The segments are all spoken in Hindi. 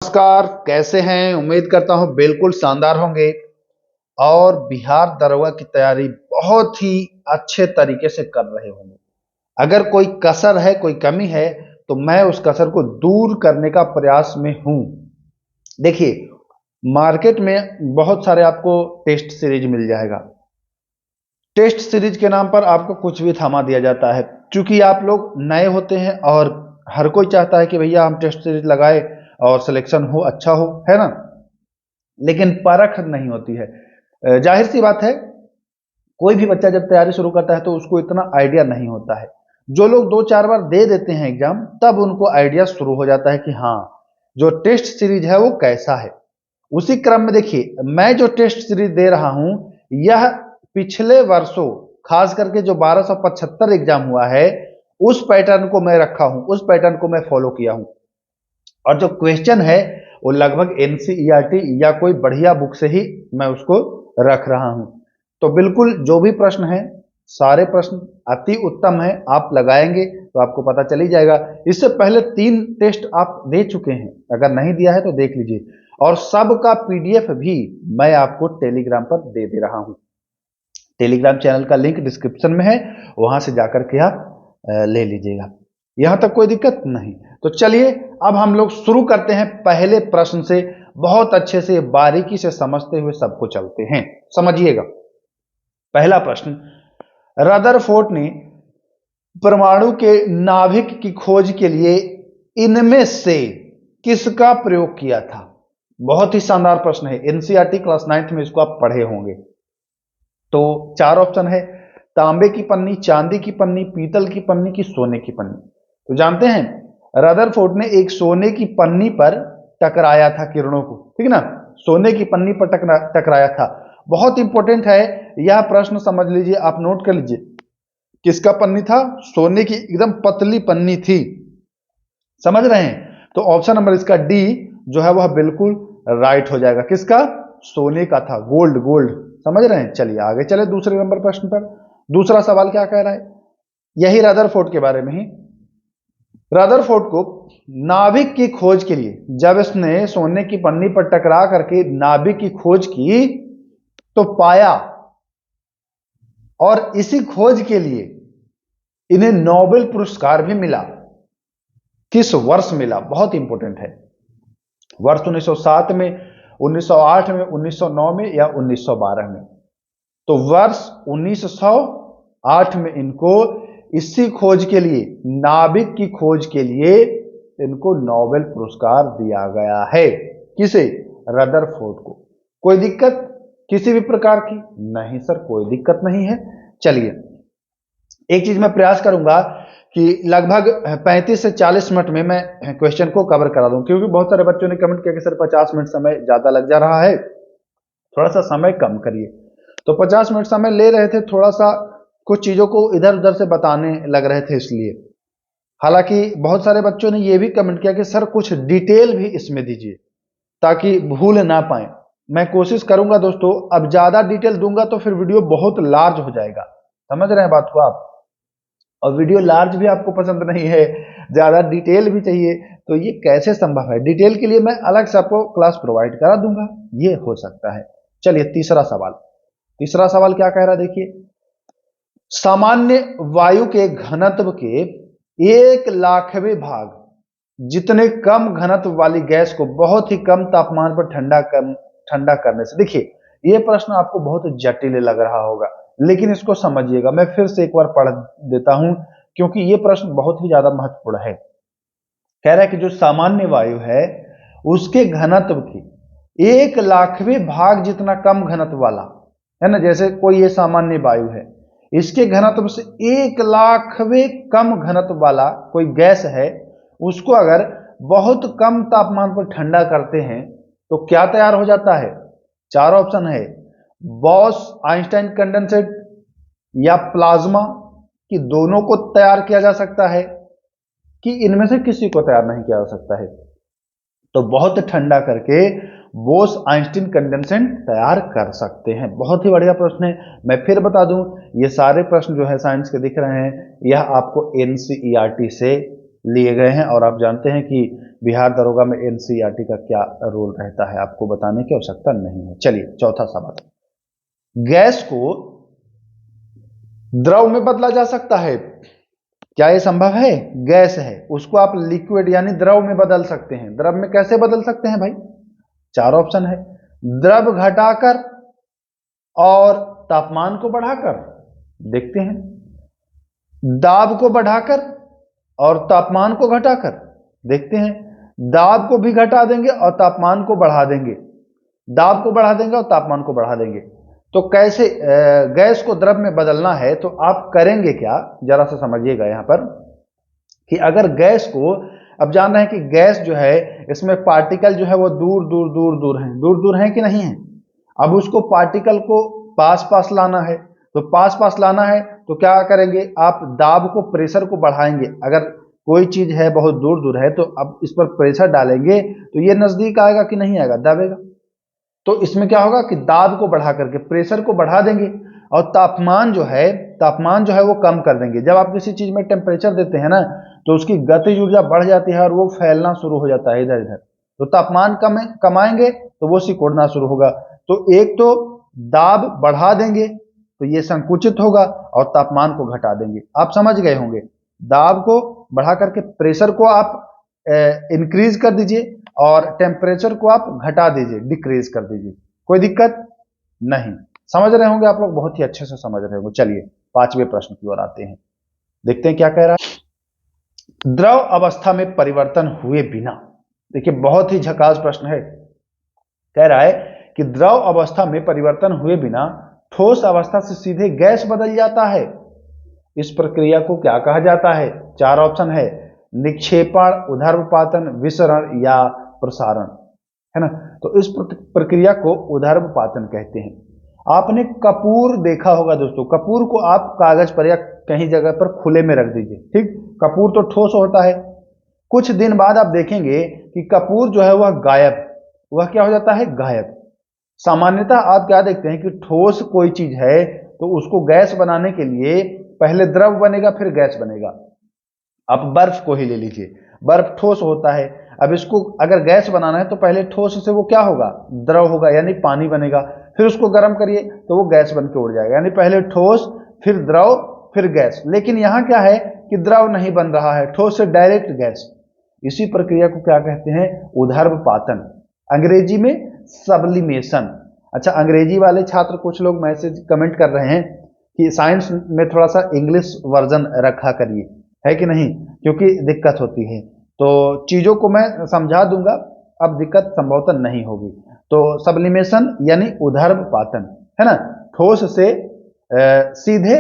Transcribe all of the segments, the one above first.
नमस्कार, कैसे हैं? उम्मीद करता हूं बिल्कुल शानदार होंगे और बिहार दरोगा की तैयारी बहुत ही अच्छे तरीके से कर रहे होंगे। अगर कोई कसर है, कोई कमी है, तो मैं उस कसर को दूर करने का प्रयास में हूं। देखिए, मार्केट में बहुत सारे आपको टेस्ट सीरीज मिल जाएगा। टेस्ट सीरीज के नाम पर आपको कुछ भी थमा दिया जाता है, क्योंकि आप लोग नए होते हैं और हर कोई चाहता है कि भैया हम टेस्ट सीरीज लगाए और सिलेक्शन हो, अच्छा हो, है ना। लेकिन परख नहीं होती है। जाहिर सी बात है, कोई भी बच्चा जब तैयारी शुरू करता है तो उसको इतना आइडिया नहीं होता है। जो लोग 2-4 बार दे देते हैं एग्जाम, तब उनको आइडिया शुरू हो जाता है कि हाँ, जो टेस्ट सीरीज है वो कैसा है। उसी क्रम में देखिए, मैं जो टेस्ट सीरीज दे रहा हूं, यह पिछले वर्षों, खास करके जो 1275 एग्जाम हुआ है, उस पैटर्न को मैं रखा हूं, उस पैटर्न को मैं फॉलो किया हूं। और जो क्वेश्चन है वो लगभग एनसीईआरटी या कोई बढ़िया बुक से ही मैं उसको रख रहा हूं। तो बिल्कुल जो भी प्रश्न है, सारे प्रश्न अति उत्तम है। आप लगाएंगे तो आपको पता चल ही जाएगा। इससे पहले 3 टेस्ट आप दे चुके हैं, अगर नहीं दिया है तो देख लीजिए। और सबका पीडीएफ भी मैं आपको टेलीग्राम पर दे रहा हूं। टेलीग्राम चैनल का लिंक डिस्क्रिप्शन में है, वहां से जाकर के आप ले लीजिएगा। यहां तक कोई दिक्कत नहीं। तो चलिए, अब हम लोग शुरू करते हैं पहले प्रश्न से। बहुत अच्छे से बारीकी से समझते हुए सबको चलते हैं। समझिएगा, पहला प्रश्न, रदरफोर्ड ने परमाणु के नाभिक की खोज के लिए इनमें से किसका प्रयोग किया था? बहुत ही शानदार प्रश्न है। एनसीईआरटी क्लास 9th में इसको आप पढ़े होंगे। तो 4 ऑप्शन है, तांबे की पन्नी, चांदी की पन्नी, पीतल की पन्नी की सोने की पन्नी। तो जानते हैं, रदरफोर्ड ने एक सोने की पन्नी पर टकराया था किरणों को, ठीक ना। सोने की पन्नी पर टकराया था। बहुत इंपॉर्टेंट है यह प्रश्न, समझ लीजिए, आप नोट कर लीजिए। किसका पन्नी था? सोने की एकदम पतली पन्नी थी। समझ रहे हैं? तो ऑप्शन नंबर इसका डी जो है वह बिल्कुल राइट हो जाएगा। किसका? सोने का था, गोल्ड गोल्ड। समझ रहे हैं? चलिए आगे चले दूसरे नंबर प्रश्न पर। दूसरा सवाल क्या कह रहा है? यही रदरफोर्ड के बारे में ही। रदरफोर्ड को नाभिक की खोज के लिए, जब इसने सोने की पन्नी पर टकरा करके नाभिक की खोज की तो पाया, और इसी खोज के लिए इन्हें नोबेल पुरस्कार भी मिला। किस वर्ष मिला? बहुत इंपॉर्टेंट है। वर्ष 1907 में, 1908 में, 1909 में या 1912 में? तो वर्ष 1908 में इनको इसी खोज के लिए, नाभिक की खोज के लिए, इनको नोबेल पुरस्कार दिया गया है। किसे? रदरफोर्ड को। कोई दिक्कत किसी भी प्रकार की? नहीं सर, कोई दिक्कत नहीं है। चलिए, एक चीज मैं प्रयास करूंगा कि लगभग 35 से 40 मिनट में मैं क्वेश्चन को कवर करा दूं, क्योंकि बहुत सारे बच्चों ने कमेंट किया कि सर 50 मिनट समय ज्यादा लग जा रहा है, थोड़ा सा समय कम करिए। तो 50 मिनट समय ले रहे थे, थोड़ा सा कुछ चीजों को इधर उधर से बताने लग रहे थे, इसलिए। हालांकि बहुत सारे बच्चों ने यह भी कमेंट किया कि सर कुछ डिटेल भी इसमें दीजिए ताकि भूल ना पाए। मैं कोशिश करूंगा दोस्तों। अब ज्यादा डिटेल दूंगा तो फिर वीडियो बहुत लार्ज हो जाएगा। समझ रहे हैं बात को आप? और वीडियो लार्ज भी आपको पसंद नहीं है, ज्यादा डिटेल भी चाहिए, तो ये कैसे संभव है? डिटेल के लिए मैं अलग से आपको क्लास प्रोवाइड करा दूंगा, ये हो सकता है। चलिए तीसरा सवाल। तीसरा सवाल क्या कह रहा है, देखिए। सामान्य वायु के घनत्व के 1,00,000वें भाग जितने कम घनत्व वाली गैस को बहुत ही कम तापमान पर ठंडा करने से, देखिए यह प्रश्न आपको बहुत जटिल लग रहा होगा, लेकिन इसको समझिएगा। मैं फिर से एक बार पढ़ देता हूं, क्योंकि यह प्रश्न बहुत ही ज्यादा महत्वपूर्ण है। कह रहा है कि जो सामान्य वायु है उसके घनत्व की 1,00,000वें भाग जितना कम घनत्व वाला है ना, जैसे कोई ये सामान्य वायु है, इसके घनत्व से 1,00,000वें कम घनत्व वाला कोई गैस है, उसको अगर बहुत कम तापमान पर ठंडा करते हैं तो क्या तैयार हो जाता है? 4 ऑप्शन है, बॉस आइंस्टाइन कंडेंसेट या प्लाज्मा, कि दोनों को तैयार किया जा सकता है, कि इनमें से किसी को तैयार नहीं किया जा सकता है। तो बहुत ठंडा करके बोस आइंस्टीन कंडेंसेट तैयार कर सकते हैं। बहुत ही बढ़िया प्रश्न है। मैं फिर बता दूं, ये सारे प्रश्न जो है साइंस के दिख रहे हैं, यह आपको एनसीईआरटी से लिए गए हैं। और आप जानते हैं कि बिहार दरोगा में एनसीईआरटी का क्या रोल रहता है आपको बताने की आवश्यकता नहीं है। चलिए चौथा सवाल, गैस को द्रव में बदला जा सकता है, क्या यह संभव है? गैस है उसको आप लिक्विड यानी द्रव में बदल सकते हैं। द्रव में कैसे बदल सकते हैं भाई? चार ऑप्शन है, द्रव घटाकर और तापमान को बढ़ाकर, देखते हैं, दाब को बढ़ाकर और तापमान को घटाकर, देखते हैं, दाब को भी घटा देंगे और तापमान को बढ़ा देंगे, दाब को बढ़ा देंगे और तापमान को बढ़ा देंगे। तो कैसे गैस को द्रव में बदलना है तो आप करेंगे क्या, जरा सा समझिएगा यहां पर कि अगर गैस को, अब जान रहे हैं कि गैस जो है इसमें पार्टिकल जो है वो दूर दूर दूर दूर हैं, दूर दूर हैं कि नहीं है। अब उसको पार्टिकल को पास पास लाना है, तो पास पास लाना है तो क्या करेंगे आप, दाब को, प्रेशर को बढ़ाएंगे। अगर कोई चीज है बहुत दूर दूर है तो अब इस पर प्रेशर डालेंगे तो ये नजदीक आएगा कि नहीं आएगा, दबेगा। तो इसमें क्या होगा कि दाब को बढ़ा करके प्रेशर को बढ़ा देंगे और तापमान जो है वो कम कर देंगे। जब आप किसी चीज में टेम्परेचर देते हैं ना तो उसकी गतिज ऊर्जा बढ़ जाती है और वो फैलना शुरू हो जाता है इधर इधर। तो तापमान कमाएंगे तो वो सिकुड़ना शुरू होगा। तो एक तो दाब बढ़ा देंगे तो ये संकुचित होगा और तापमान को घटा देंगे। आप समझ गए होंगे, दाब को बढ़ा करके प्रेशर को आप इंक्रीज कर दीजिए और टेम्परेचर को आप घटा दीजिए, डिक्रीज कर दीजिए, कोई दिक्कत नहीं। समझ रहे होंगे आप लोग, बहुत ही अच्छे से समझ रहे होंगे। चलिए पांचवें प्रश्न की ओर आते हैं, देखते हैं क्या कह रहा है। द्रव अवस्था में परिवर्तन हुए बिना, देखिए बहुत ही झकास प्रश्न है। कह रहा है कि द्रव अवस्था में परिवर्तन हुए बिना ठोस अवस्था से सीधे गैस बदल जाता है, इस प्रक्रिया को क्या कहा जाता है? चार ऑप्शन है, निक्षेपण, ऊर्ध्वपातन, विसरण या प्रसारण, है ना। तो इस प्रक्रिया को ऊर्ध्वपातन कहते हैं। आपने कपूर देखा होगा दोस्तों, कपूर को आप कागज पर या कहीं जगह पर खुले में रख दीजिए, ठीक, कपूर तो ठोस होता है। कुछ दिन बाद आप देखेंगे कि कपूर जो है वह गायब, वह क्या हो जाता है? गायब। सामान्यतः आप क्या देखते हैं कि ठोस कोई चीज है तो उसको गैस बनाने के लिए पहले द्रव बनेगा फिर गैस बनेगा। आप बर्फ को ही ले लीजिए, बर्फ ठोस होता है, अब इसको अगर गैस बनाना है तो पहले ठोस से वो क्या होगा? द्रव होगा, यानी पानी बनेगा, फिर उसको गर्म करिए तो वो गैस बन के उड़ जाएगा। यानी पहले ठोस फिर द्रव फिर गैस। लेकिन यहां क्या है कि द्रव नहीं बन रहा है, ठोस से डायरेक्ट गैस। इसी प्रक्रिया को क्या कहते हैं? ऊर्ध्वपातन, अंग्रेजी में सब्लिमेशन। अच्छा, अंग्रेजी वाले छात्र कुछ लोग मैसेज कमेंट कर रहे हैं कि साइंस में थोड़ा सा इंग्लिश वर्जन रखा करिए, है कि नहीं, क्योंकि दिक्कत होती है। तो चीजों को मैं समझा दूंगा, अब दिक्कत संभवतः नहीं होगी। तो सब्लिमेशन यानी ऊर्ध्वपातन, है ना, ठोस से सीधे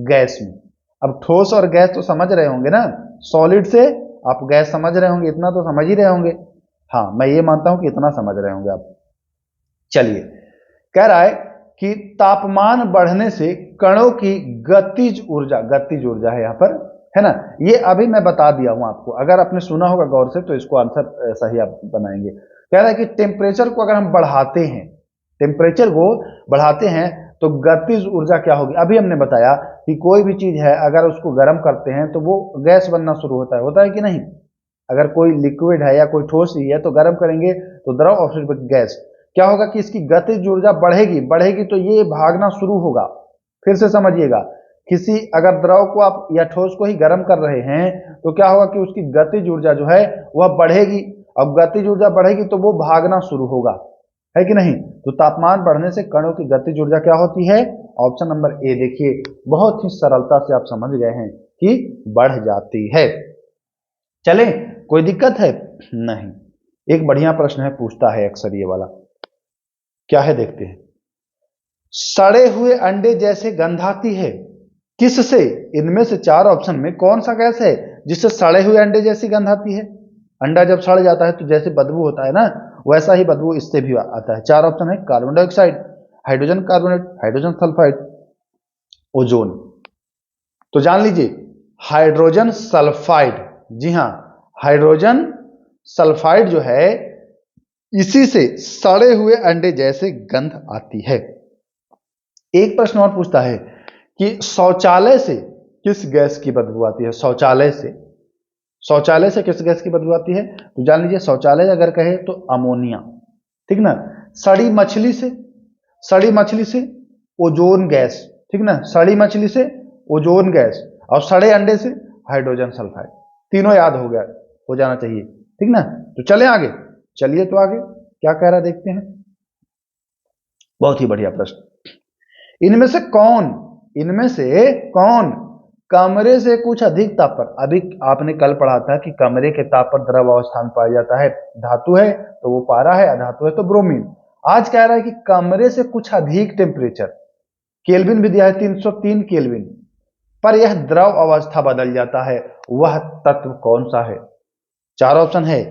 गैस में। अब ठोस और गैस तो समझ रहे होंगे ना, सॉलिड से आप गैस समझ रहे होंगे, इतना तो समझ ही रहे होंगे। हाँ, मैं ये मानता हूं कि इतना समझ रहे होंगे आप। चलिए, कह रहा है कि तापमान बढ़ने से कणों की गतिज ऊर्जा है यहां पर, है ना। ये अभी मैं बता दिया हूं आपको, अगर आपने सुना होगा गौर से तो इसको आंसर सही आप बनाएंगे। कह रहा है कि टेम्परेचर को अगर हम बढ़ाते हैं, टेम्परेचर को बढ़ाते हैं तो गतिज ऊर्जा क्या होगी? अभी हमने बताया कि कोई भी चीज है अगर उसको गर्म करते हैं तो वो गैस बनना शुरू होता है कि नहीं। अगर कोई लिक्विड है या कोई ठोस ही है तो गर्म करेंगे तो द्रव और फिर गैस, क्या होगा कि इसकी गतिज ऊर्जा बढ़ेगी तो ये भागना शुरू होगा। फिर से समझिएगा, किसी अगर द्रव को आप या ठोस को ही गर्म कर रहे हैं तो क्या होगा कि उसकी गतिज ऊर्जा जो है वह बढ़ेगी, अब गतिज ऊर्जा बढ़ेगी तो वो भागना शुरू होगा, है कि नहीं। तो तापमान बढ़ने से कणों की गतिज ऊर्जा क्या होती है? ऑप्शन नंबर ए देखिए, बहुत ही सरलता से आप समझ गए हैं कि बढ़ जाती है। चले, कोई दिक्कत है? नहीं। एक बढ़िया प्रश्न है, पूछता है अक्सर ये वाला, क्या है देखते हैं। सड़े हुए अंडे जैसे गंध आती है, किससे? इनमें से चार ऑप्शन में कौन सा गैस है जिससे सड़े हुए अंडे जैसी गंध आती है? अंडा जब सड़ जाता है तो जैसे बदबू होता है ना, वैसा ही बदबू इससे भी आता है। चार ऑप्शन है, carbon dioxide, hydrogen carbonate, hydrogen sulphide, ozone. तो जान लीजिए, हाइड्रोजन सल्फाइड, जी हां, हाइड्रोजन सल्फाइड जो है इसी से सड़े हुए अंडे जैसे गंध आती है। एक प्रश्न और पूछता है कि शौचालय से किस गैस की बदबू आती है? शौचालय से, शौचालय से किस गैस की बदबू आती है? तो जान लीजिए, शौचालय अगर कहे तो अमोनिया, ठीक ना। सड़ी मछली से, सड़ी मछली से ओजोन गैस, ठीक ना, सड़ी मछली से ओजोन गैस, और सड़े अंडे से हाइड्रोजन सल्फाइड। तीनों याद हो गया, हो जाना चाहिए, ठीक ना। तो चले आगे, चलिए तो आगे क्या कह रहा है देखते हैं। बहुत ही बढ़िया प्रश्न। इनमें से कौन कमरे से कुछ अधिक ताप पर, अभी आपने कल पढ़ा था कि कमरे के ताप पर द्रव अवस्था में पाया जाता है, धातु है तो वो पारा है, अधातु है तो ब्रोमीन। आज कह रहा है कि कमरे से कुछ अधिक टेम्परेचर, केल्विन भी दिया है 303 केल्विन पर यह द्रव अवस्था बदल जाता है, वह तत्व कौन सा है? चार ऑप्शन है,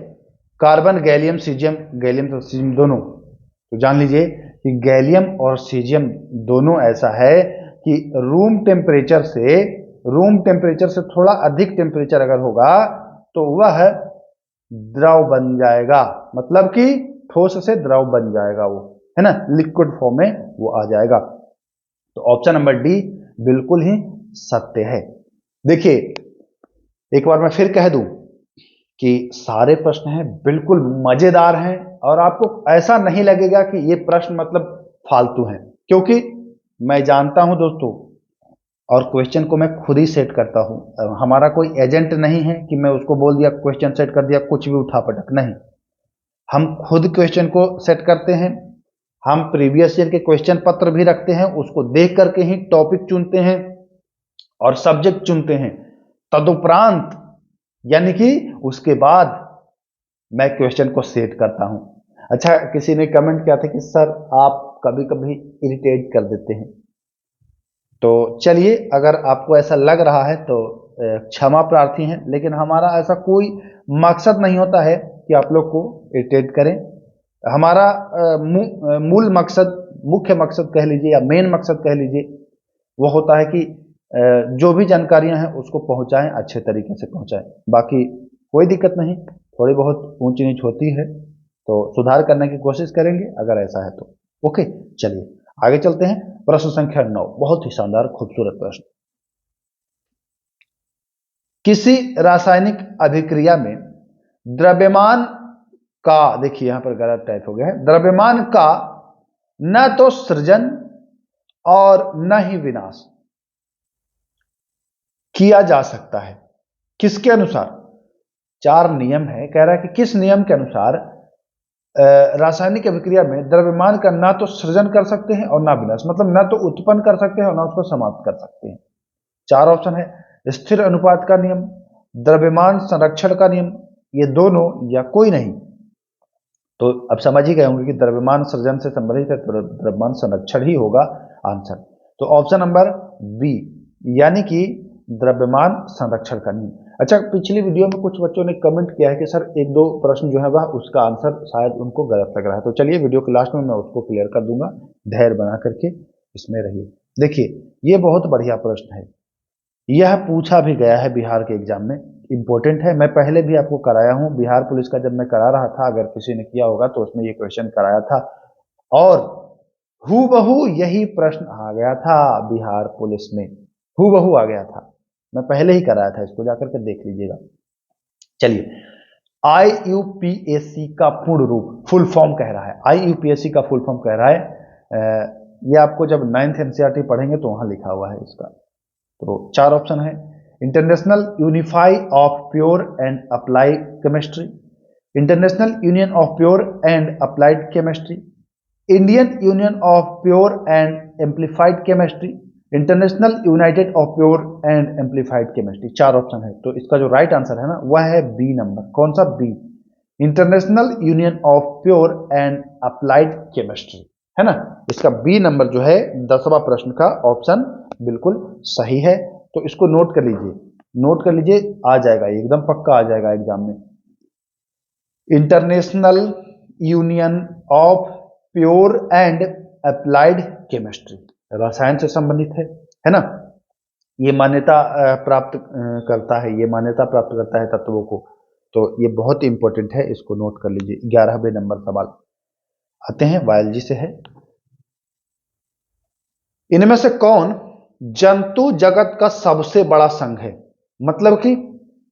कार्बन, गैलियम, सीजियम, गैलियम तो सीजियम दोनों। तो जान लीजिए कि गैलियम और सीजियम दोनों ऐसा है कि रूम टेम्परेचर से थोड़ा अधिक टेम्परेचर अगर होगा तो वह द्रव बन जाएगा, मतलब कि ठोस से द्रव बन जाएगा, वो है ना, लिक्विड फॉर्म में वो आ जाएगा। तो ऑप्शन नंबर डी बिल्कुल ही सत्य है। देखिए एक बार मैं फिर कह दूं कि सारे प्रश्न हैं बिल्कुल मजेदार हैं, और आपको ऐसा नहीं लगेगा कि ये प्रश्न मतलब फालतू हैं, क्योंकि मैं जानता हूं दोस्तों, और क्वेश्चन को मैं खुद ही सेट करता हूं। हमारा कोई एजेंट नहीं है कि मैं उसको बोल दिया क्वेश्चन सेट कर दिया, कुछ भी उठा पटक, नहीं। हम खुद क्वेश्चन को सेट करते हैं, हम प्रीवियस ईयर के क्वेश्चन पत्र भी रखते हैं, उसको देख करके ही टॉपिक चुनते हैं और सब्जेक्ट चुनते हैं। तदुपरांत यानी कि उसके बाद मैं क्वेश्चन को सेट करता हूं। अच्छा, किसी ने कमेंट किया था कि सर आप कभी कभी इरिटेट कर देते हैं, तो चलिए अगर आपको ऐसा लग रहा है तो क्षमा प्रार्थी हैं, लेकिन हमारा ऐसा कोई मकसद नहीं होता है कि आप लोग को इरिटेट करें। हमारा मूल मकसद, मुख्य मकसद कह लीजिए या मेन मकसद कह लीजिए, वो होता है कि जो भी जानकारियां हैं उसको पहुंचाएं, अच्छे तरीके से पहुंचाएं। बाकी कोई दिक्कत नहीं, थोड़ी बहुत ऊंच नीच होती है तो सुधार करने की कोशिश करेंगे अगर ऐसा है तो। ओके, चलिए आगे चलते हैं। प्रश्न संख्या 9, बहुत ही शानदार खूबसूरत प्रश्न। किसी रासायनिक अभिक्रिया में द्रव्यमान का, देखिए यहां पर गलत टाइप हो गया है, द्रव्यमान का न तो सृजन और न ही विनाश किया जा सकता है, किसके अनुसार? चार नियम है, कह रहा है कि किस नियम के अनुसार रासायनिक अभिक्रिया में द्रव्यमान का ना तो सृजन कर सकते हैं और ना विनाश, मतलब ना तो उत्पन्न कर सकते हैं और ना उसको समाप्त कर सकते हैं। चार ऑप्शन है, स्थिर अनुपात का नियम, द्रव्यमान संरक्षण का नियम, ये दोनों या कोई नहीं। तो अब समझ ही गए होंगे कि द्रव्यमान सृजन से संबंधित है तो द्रव्यमान संरक्षण ही होगा आंसर। तो ऑप्शन नंबर बी, यानी कि द्रव्यमान संरक्षण का नियम। अच्छा, पिछली वीडियो में कुछ बच्चों ने कमेंट किया है कि सर एक दो प्रश्न जो है वह उसका आंसर शायद उनको गलत लग रहा है, तो चलिए वीडियो के लास्ट में मैं उसको क्लियर कर दूंगा, धैर्य बना करके इसमें रहिए। देखिए ये बहुत बढ़िया प्रश्न है, यह पूछा भी गया है बिहार के एग्जाम में, इंपॉर्टेंट है। मैं पहले भी आपको कराया हूं, बिहार पुलिस का जब मैं करा रहा था, अगर किसी ने किया होगा तो उसमें ये क्वेश्चन कराया था, और हूबहू यही प्रश्न आ गया था बिहार पुलिस में, हूबहू आ गया था। मैं पहले ही कराया था, इसको जाकर के देख लीजिएगा। चलिए, IUPAC का पूर्ण रूप, फुल फॉर्म कह रहा है, IUPAC का फुल फॉर्म कह रहा है, ये आपको जब 9th NCERT पढ़ेंगे तो वहां लिखा हुआ है इसका। तो चार ऑप्शन है, international unify of pure and applied chemistry, international union of pure and applied chemistry, Indian union of pure and amplified chemistry, international United of pure and amplified chemistry. चार ऑप्शन है, तो इसका जो राइट आंसर है ना वह है बी नंबर। कौन सा? B, international union of pure and applied chemistry, है ना। इसका बी नंबर जो है 10वां प्रश्न का ऑप्शन बिल्कुल सही है। तो इसको नोट कर लीजिए, नोट कर लीजिए, आ जाएगा एकदम पक्का, आ जाएगा एग्जाम में। International union of pure and applied chemistry, रसायन से संबंधित है ना। ये मान्यता प्राप्त करता है, ये मान्यता प्राप्त करता है तत्वों को, तो ये बहुत इंपॉर्टेंट है, इसको नोट कर लीजिए। 11वें नंबर सवाल आते हैं, बायोलॉजी से है। इनमें से कौन जंतु जगत का सबसे बड़ा संघ है? मतलब कि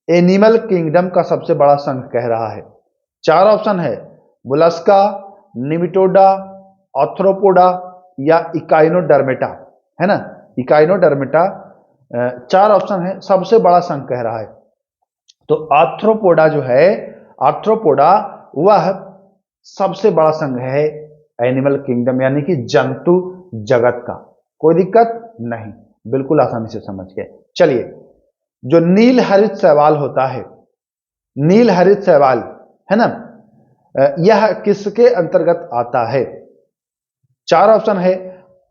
एनिमल किंगडम का सबसे बड़ा संघ कह रहा है। चार ऑप्शन है, मोलस्का, निमिटोडा, आर्थ्रोपोडा या इकाइनोडर्मेटा, है ना, इकाइनोडर्मेटा। चार ऑप्शन है, सबसे बड़ा संघ कह रहा है। तो आर्थ्रोपोडा जो है, आर्थ्रोपोडा वह सबसे बड़ा संघ है एनिमल किंगडम यानी कि जंतु जगत का। कोई दिक्कत नहीं, बिल्कुल आसानी से समझ गए। चलिए, जो नील हरित शैवाल होता है, नील हरित शैवाल, है ना, यह किसके अंतर्गत आता है? चार ऑप्शन है,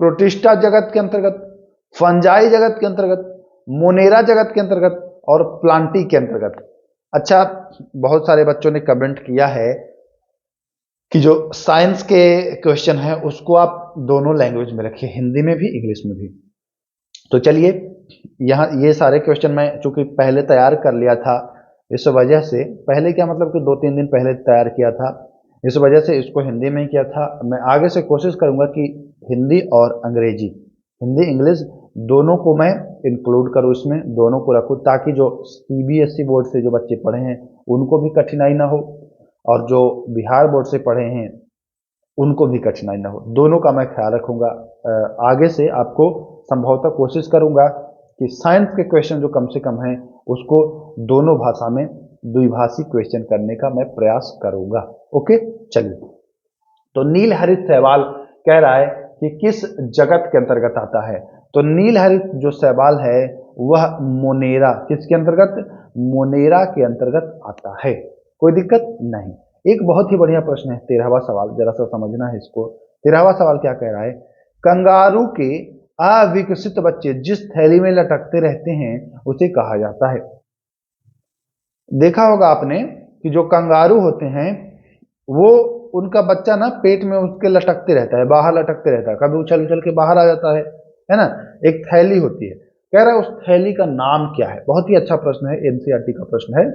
प्रोटिस्टा जगत के अंतर्गत, फंजाई जगत के अंतर्गत, मोनेरा जगत के अंतर्गत और प्लांटी के अंतर्गत। अच्छा, बहुत सारे बच्चों ने कमेंट किया है कि जो साइंस के क्वेश्चन है उसको आप दोनों लैंग्वेज में रखिए, हिंदी में भी इंग्लिश में भी। तो चलिए, यहाँ ये सारे क्वेश्चन मैं चूंकि पहले तैयार कर लिया था, इस वजह से, पहले क्या मतलब कि 2-3 दिन पहले तैयार किया था, इस वजह से इसको हिंदी में किया था। मैं आगे से कोशिश करूंगा कि हिंदी और अंग्रेजी, हिंदी इंग्लिश दोनों को मैं इंक्लूड करूँ इसमें, दोनों को रखूँ, ताकि जो CBSE बोर्ड से जो बच्चे पढ़े हैं उनको भी कठिनाई ना हो और जो बिहार बोर्ड से पढ़े हैं उनको भी कठिनाई ना हो। दोनों का मैं ख्याल रखूंगा। आगे से आपको संभवतः कोशिश करूंगा कि साइंस के क्वेश्चन जो कम से कम हैं उसको दोनों भाषा में द्विभाषी क्वेश्चन करने का मैं प्रयास करूंगा। ओके, चलिए, तो नील हरित शैवाल कह रहा है कि किस जगत के अंतर्गत आता है? तो नील हरित जो शैवाल है वह मोनेरा, किसके अंतर्गत? मोनेरा के अंतर्गत आता है। कोई दिक्कत नहीं। एक बहुत ही बढ़िया प्रश्न है 13वां सवाल, जरा सा समझना है इसको। 13वां सवाल क्या कह रहा है? कंगारू के अविकसित बच्चे जिस थैली में लटकते रहते हैं उसे कहा जाता है। देखा होगा आपने कि जो कंगारू होते हैं वो, उनका बच्चा ना पेट में उसके लटकते रहता है, बाहर लटकते रहता है, कभी उछल उछल के बाहर आ जाता है ना। एक थैली होती है, कह रहा है उस थैली का नाम क्या है? बहुत ही अच्छा प्रश्न है, NCERT का प्रश्न है।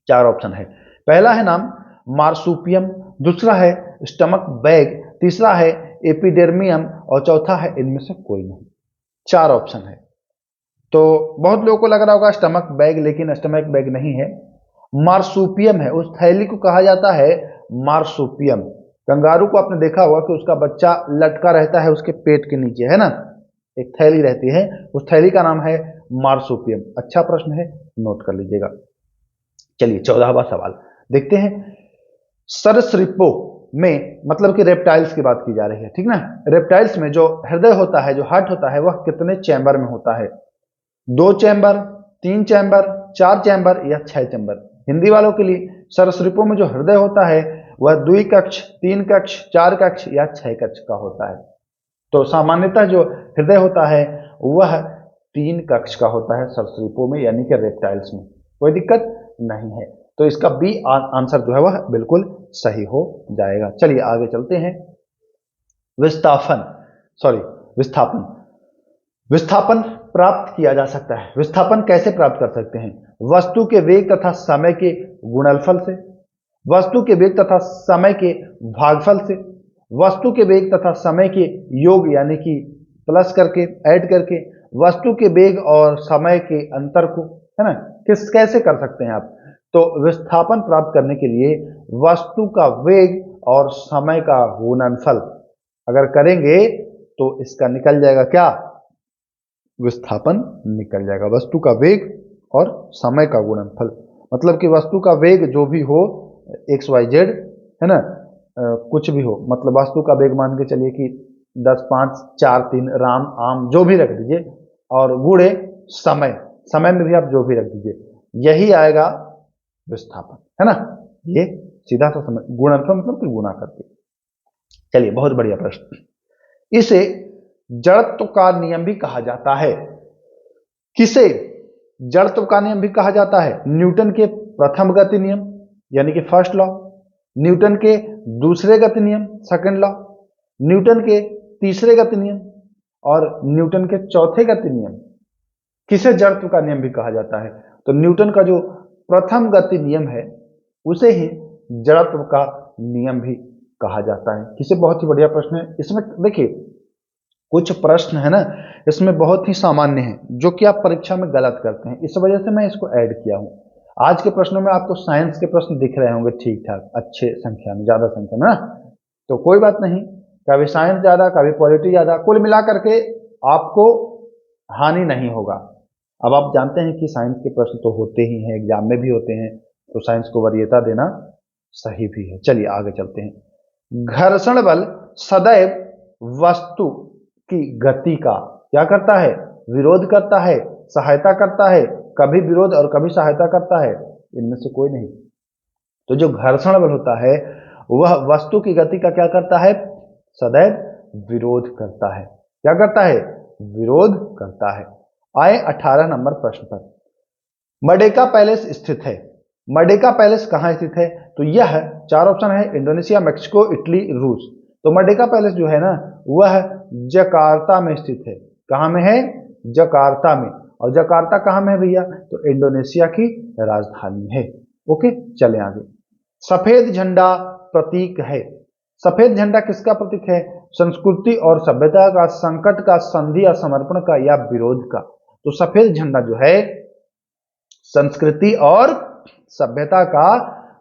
चार ऑप्शन है, पहला है नाम मार्सुपियम, दूसरा है स्टमक बैग, तीसरा है एपिडर्मियम और चौथा है इनमें से कोई नहीं। चार ऑप्शन है। तो बहुत लोगों को लग रहा होगा स्टमक बैग, लेकिन स्टमक बैग नहीं है, मार्सुपियम है। उस थैली को कहा जाता है मार्सुपियम। कंगारू को आपने देखा होगा कि उसका बच्चा लटका रहता है उसके पेट के नीचे, है ना, एक थैली रहती है, उस थैली का नाम है मार्सुपियम। अच्छा प्रश्न है, नोट कर लीजिएगा। चलिए, 14वां सवाल देखते हैं। सरीसृपों में, मतलब कि रेप्टाइल्स की बात की जा रही है, ठीक ना। रेप्टाइल्स में जो हृदय होता है, जो हार्ट होता है, वह कितने चैम्बर में होता है? 2 चैम्बर, 3 चैम्बर, 4 चैम्बर या 6 चैम्बर? हिंदी वालों के लिए, सरीसृपों में जो हृदय होता है वह 2 कक्ष, 3 कक्ष, 4 कक्ष या 6 कक्ष का होता है। तो सामान्यतः जो हृदय होता है वह 3 कक्ष का होता है सरीसृपों में, यानी कि रेप्टाइल्स में। कोई दिक्कत नहीं है। तो इसका बी आंसर जो है वह बिल्कुल सही हो जाएगा। चलिए आगे चलते हैं। विस्थापन विस्थापन प्राप्त किया जा सकता है। विस्थापन कैसे प्राप्त कर सकते हैं? वस्तु के वेग तथा समय के गुणनफल से, वस्तु के वेग तथा समय के भागफल से, वस्तु के वेग तथा समय के योग यानी कि प्लस करके, ऐड करके, वस्तु के वेग और समय के अंतर को, है ना, कैसे कर सकते हैं आप? तो विस्थापन प्राप्त करने के लिए वस्तु का वेग और समय का गुणनफल अगर करेंगे तो इसका निकल जाएगा क्या? विस्थापन निकल जाएगा। वस्तु का वेग और समय का गुणनफल, मतलब कि वस्तु का वेग जो भी हो, XYZ, है ना, कुछ भी हो, मतलब वस्तु का वेग मान के चलिए कि 10, 5, 4, 3, राम, आम, जो भी रख दीजिए, और गुणे समय में भी आप जो भी रख दीजिए, यही आएगा विस्थापन, है ना। ये सीधा सा समय, गुणनफल मतलब कि गुणा करके। चलिए, बहुत बढ़िया प्रश्न। इसे जड़त्व का नियम भी कहा जाता है। किसे जड़त्व का नियम भी कहा जाता है? न्यूटन के प्रथम गति नियम यानी कि फर्स्ट लॉ, न्यूटन के दूसरे गति नियम सेकंड लॉ, न्यूटन के तीसरे गति नियम और न्यूटन के चौथे गति नियम। किसे जड़त्व का नियम भी कहा जाता है? तो न्यूटन का जो प्रथम गति नियम है उसे ही जड़त्व का नियम भी कहा जाता है। किसे? बहुत ही बढ़िया प्रश्न है। इसमें देखिए, कुछ प्रश्न है ना इसमें बहुत ही सामान्य है जो कि आप परीक्षा में गलत करते हैं, इस वजह से मैं इसको ऐड किया हूं। आज के प्रश्नों में आपको साइंस के प्रश्न दिख रहे होंगे ठीक ठाक, अच्छे संख्या में, ज्यादा संख्या में ना, तो कोई बात नहीं, कभी साइंस ज्यादा कभी पॉलिटी ज्यादा, कुल मिला करके आपको हानि नहीं होगा। अब आप जानते हैं कि साइंस के प्रश्न तो होते ही हैं, एग्जाम में भी होते हैं, तो साइंस को वरीयता देना सही भी है। चलिए आगे चलते हैं। घर्षण बल सदैव वस्तु की गति का क्या करता है, विरोध करता है, सहायता करता है, कभी विरोध और कभी सहायता करता है, इनमें से कोई नहीं। तो जो घर्षण बल होता है वह वस्तु की गति का क्या करता है, सदैव विरोध करता है। क्या करता है, विरोध करता है। आए 18 नंबर प्रश्न पर। मर्डेका पैलेस स्थित है। मर्डेका पैलेस कहां स्थित है, तो यह 4 ऑप्शन है, इंडोनेशिया, मैक्सिको, इटली, रूस। तो मर्डेका पैलेस जो है ना वह जकार्ता में स्थित है। कहां में है, जकार्ता में। और जकार्ता कहां में है भैया, तो इंडोनेशिया की राजधानी है। ओके, चले आगे। सफेद झंडा प्रतीक है। सफेद झंडा किसका प्रतीक है, संस्कृति और सभ्यता का, संकट का, संधि या समर्पण का, या विरोध का। तो सफेद झंडा जो है संस्कृति और सभ्यता का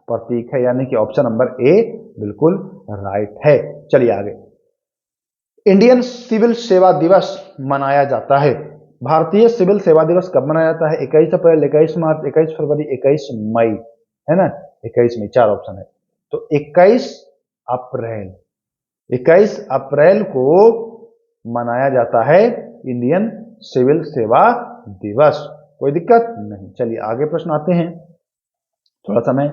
प्रतीक है, यानी कि ऑप्शन नंबर ए बिल्कुल राइट है। चलिए आगे। इंडियन सिविल सेवा दिवस मनाया जाता है। भारतीय सिविल सेवा दिवस कब मनाया जाता है, 21 अप्रैल, 21 मार्च, 21 फरवरी, 21 मई, है ना, 21 में 4 ऑप्शन है। तो 21 अप्रैल, 21 अप्रैल को मनाया जाता है इंडियन सिविल सेवा दिवस। कोई दिक्कत नहीं। चलिए आगे प्रश्न आते हैं। थोड़ा सा मैं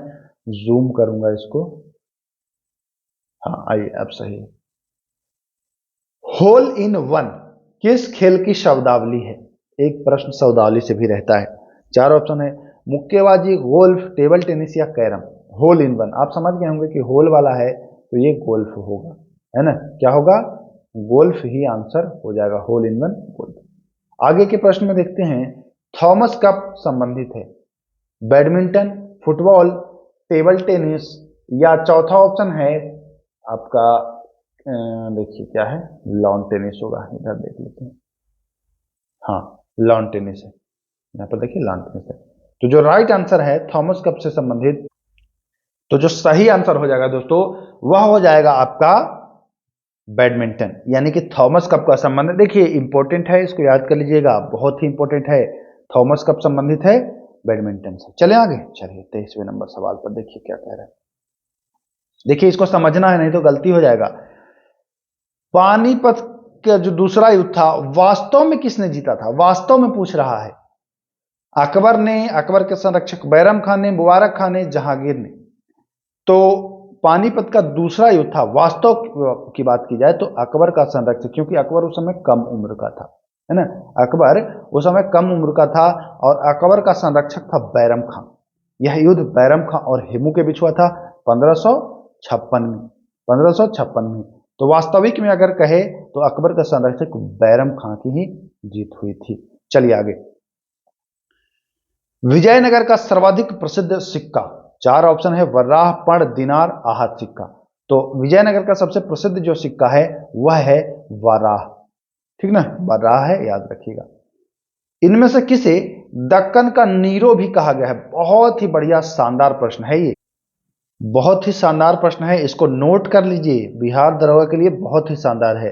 जूम करूंगा इसको। हाँ आइए, अब सही। होल इन वन किस खेल की शब्दावली है। एक प्रश्न शब्दावली से भी रहता है। 4 ऑप्शन है, मुक्केबाजी, गोल्फ, टेबल टेनिस या कैरम। होल इन वन, आप समझ गए होंगे कि होल वाला है तो ये गोल्फ होगा, है ना, क्या होगा, गोल्फ ही आंसर हो जाएगा, होल इन वन गोल्फ। आगे के प्रश्न में देखते हैं। थॉमस कप संबंधित है, बैडमिंटन, फुटबॉल, टेबल टेनिस, या चौथा ऑप्शन है आपका, देखिए क्या है, लॉन टेनिस होगा। इधर देख लेते हैं, हाँ लॉन टेनिस है, यहाँ पर देखिए लॉन टेनिस है। तो जो राइट आंसर है थॉमस कप से संबंधित, तो जो सही आंसर हो जाएगा दोस्तों वह हो जाएगा आपका बैडमिंटन, यानी कि थॉमस कप का संबंध। देखिए इंपॉर्टेंट है, इसको याद कर लीजिएगा, बहुत ही इंपॉर्टेंट है। थॉमस कप संबंधित है बैडमिंटन से। चले आगे। चलिए 23वें नंबर सवाल पर देखिए क्या कह रहे हैं। देखिए इसको समझना है, नहीं तो गलती हो जाएगा। पानीपत का जो दूसरा युद्ध था वास्तव में किसने जीता था, वास्तव में पूछ रहा है। अकबर ने, अकबर के संरक्षक बैरम खान ने, मुबारक खान ने, जहांगीर ने। तो पानीपत का दूसरा युद्ध था, वास्तव की बात की जाए तो अकबर का संरक्षक, क्योंकि अकबर उस समय कम उम्र का था, है ना, अकबर उस समय कम उम्र का था और अकबर का संरक्षक था बैरम खान। यह युद्ध बैरम खान और हेमू के बीच हुआ था 1556 में, 1556 में। तो वास्तविक में अगर कहे तो अकबर का संरक्षक बैरम खान की ही जीत हुई थी। चलिए आगे। विजयनगर का सर्वाधिक प्रसिद्ध सिक्का, 4 ऑप्शन है, वराह, पण, दिनार, आहत सिक्का। तो विजयनगर का सबसे प्रसिद्ध जो सिक्का है वह है वराह, ठीक ना, वराह है, याद रखिएगा। इनमें से किसे दक्कन का नीरो भी कहा गया है। बहुत ही बढ़िया शानदार प्रश्न है ये, बहुत ही शानदार प्रश्न है, इसको नोट कर लीजिए, बिहार दरोगा के लिए बहुत ही शानदार है।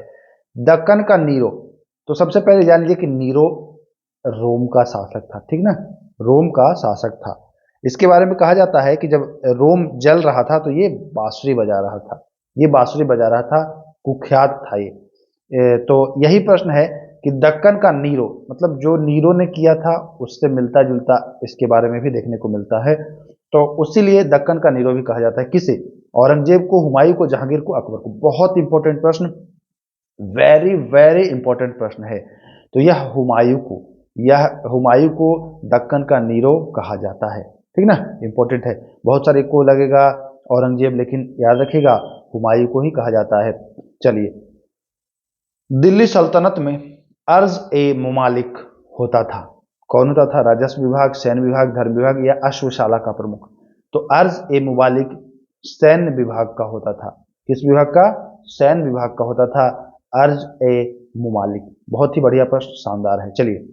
दक्कन का नीरो, तो सबसे पहले जान लीजिए कि नीरो रोम का शासक था, ठीक ना, रोम का शासक था। इसके बारे में कहा जाता है कि जब रोम जल रहा था तो ये बांसुरी बजा रहा था, ये बांसुरी बजा रहा था, कुख्यात था ये। तो यही प्रश्न है कि दक्कन का नीरो, मतलब जो नीरो ने किया था उससे मिलता जुलता इसके बारे में भी देखने को मिलता है। तो उसीलिए दक्कन का नीरो भी कहा जाता है। किसे, औरंगजेब को, हुमायूं को, जहांगीर को, अकबर को। बहुत इंपॉर्टेंट प्रश्न, वेरी वेरी इंपॉर्टेंट प्रश्न है। तो यह हुमायूं को दक्कन का नीरो कहा जाता है, ठीक ना, इंपॉर्टेंट है। बहुत सारे को लगेगा औरंगजेब, लेकिन याद रखिएगा हुमायूं को ही कहा जाता है। चलिए, दिल्ली सल्तनत में अर्ज ए मुमालिक होता था, कौन होता था, राजस्व विभाग, सैन्य विभाग, धर्म विभाग, या अश्वशाला का प्रमुख। तो अर्ज ए मुमालिक सैन्य विभाग का होता था। किस विभाग का, सैन्य विभाग का होता था अर्ज ए मुमालिक। बहुत ही बढ़िया प्रश्न, शानदार है। चलिए,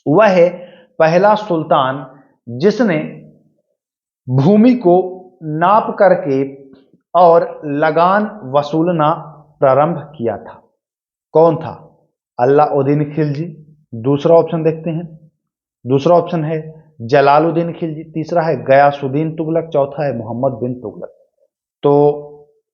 वह है पहला सुल्तान जिसने भूमि को नाप करके और लगान वसूलना प्रारंभ किया था। कौन था? अलाउद्दीन खिलजी। दूसरा ऑप्शन देखते हैं। दूसरा ऑप्शन है जलालुद्दीन खिलजी। तीसरा है गयासुद्दीन तुगलक। चौथा है मोहम्मद बिन तुगलक। तो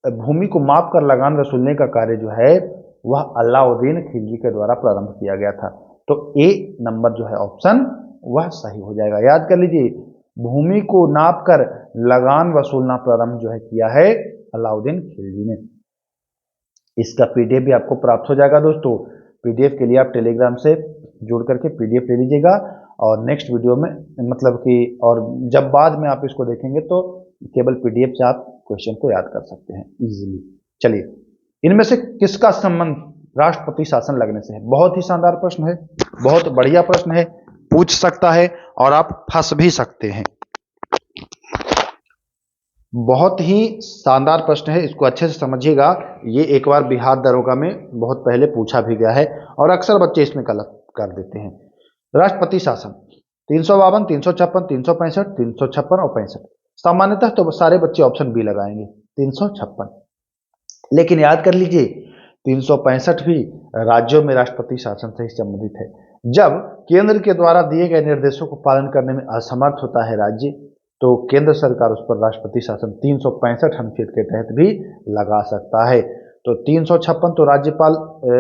भूमि को माप कर लगान वसूलने का कार्य जो है वह अलाउद्दीन खिलजी के द्वारा प्रारंभ किया गया था। तो ए नंबर जो है ऑप्शन वह सही हो जाएगा। याद कर लीजिए, भूमि को नाप कर लगान वसूलना प्रारंभ जो है किया है अलाउद्दीन खिलजी ने। इसका पीडीएफ भी आपको प्राप्त हो जाएगा दोस्तों। पीडीएफ के लिए आप टेलीग्राम से जुड़ करके पीडीएफ ले लीजिएगा और नेक्स्ट वीडियो में मतलब कि और जब बाद में आप इसको देखेंगे तो केवल पीडीएफ से आप क्वेश्चन को याद कर सकते हैं इजीली। चलिए, इनमें से किसका संबंध राष्ट्रपति शासन लगने से है? बहुत ही शानदार प्रश्न है, बहुत बढ़िया प्रश्न है, पूछ सकता है और आप फंस भी सकते हैं। बहुत ही शानदार प्रश्न है, इसको अच्छे से समझिएगा। ये एक बार बिहार दरोगा में बहुत पहले पूछा भी गया है और अक्सर बच्चे इसमें गलत कर देते हैं। राष्ट्रपति शासन 352, 356, 365, 356 और 65। सामान्यतः तो सारे बच्चे ऑप्शन बी लगाएंगे 356, लेकिन याद कर लीजिए 365 भी राज्यों में राष्ट्रपति शासन से ही संबंधित है। जब केंद्र के द्वारा दिए गए निर्देशों को पालन करने में असमर्थ होता है राज्य, तो केंद्र सरकार उस पर राष्ट्रपति शासन 365 अनुच्छेद के तहत भी लगा सकता है। तो 356 तो राज्यपाल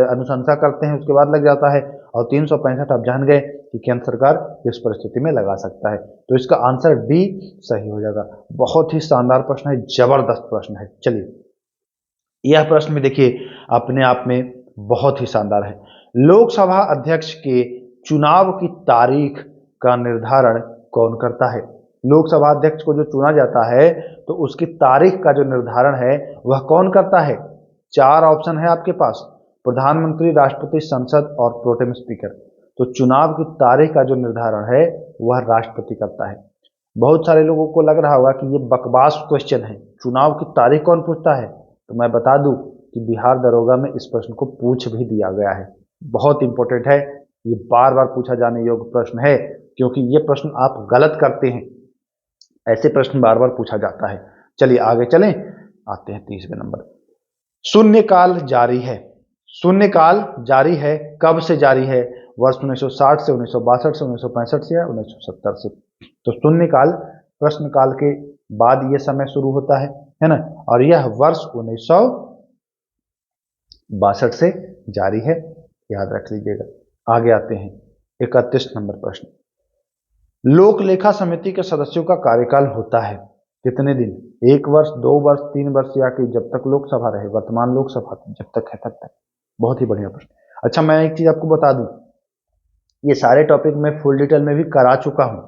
अनुशंसा करते हैं उसके बाद लग जाता है, और 365 आप जान गए कि केंद्र सरकार किस परिस्थिति में लगा सकता है। तो इसका आंसर डी सही हो जाएगा। बहुत ही शानदार प्रश्न है, जबरदस्त प्रश्न है। चलिए, यह प्रश्न भी देखिए अपने आप में बहुत ही शानदार है। लोकसभा अध्यक्ष के चुनाव की तारीख का निर्धारण कौन करता है? लोकसभा अध्यक्ष को जो चुना जाता है तो उसकी तारीख का जो निर्धारण है वह कौन करता है? 4 ऑप्शन है आपके पास, प्रधानमंत्री, राष्ट्रपति, संसद और प्रोटेम स्पीकर। तो चुनाव की तारीख का जो निर्धारण है वह राष्ट्रपति करता है। बहुत सारे लोगों को लग रहा होगा कि ये बकवास क्वेश्चन है, चुनाव की तारीख कौन पूछता है? तो मैं बता दूं कि बिहार दरोगा में इस प्रश्न को पूछ भी दिया गया है। बहुत इंपॉर्टेंट है, ये बार बार पूछा जाने योग्य प्रश्न है, क्योंकि ये प्रश्न आप गलत करते हैं, ऐसे प्रश्न बार बार पूछा जाता है। चलिए आगे चलें, आते हैं 30वें नंबर। शून्यकाल जारी है। शून्यकाल जारी है, कब से जारी है? वर्ष 1960 से, 1962 से, 1965 से या 1970 से? तो शून्यकाल प्रश्नकाल के बाद यह समय शुरू होता है ना, और यह वर्ष 1962 से जारी है, याद रख लीजिएगा। आगे आते हैं 31 नंबर प्रश्न। लोक लेखा समिति के सदस्यों का कार्यकाल होता है कितने दिन? 1 वर्ष, 2 वर्ष, 3 वर्ष या कि जब तक लोकसभा रहे, वर्तमान लोकसभा जब तक है तब तक? बहुत ही बढ़िया प्रश्न। अच्छा, मैं एक चीज आपको बता दूं, ये सारे टॉपिक मैं फुल डिटेल में भी करा चुका हूं।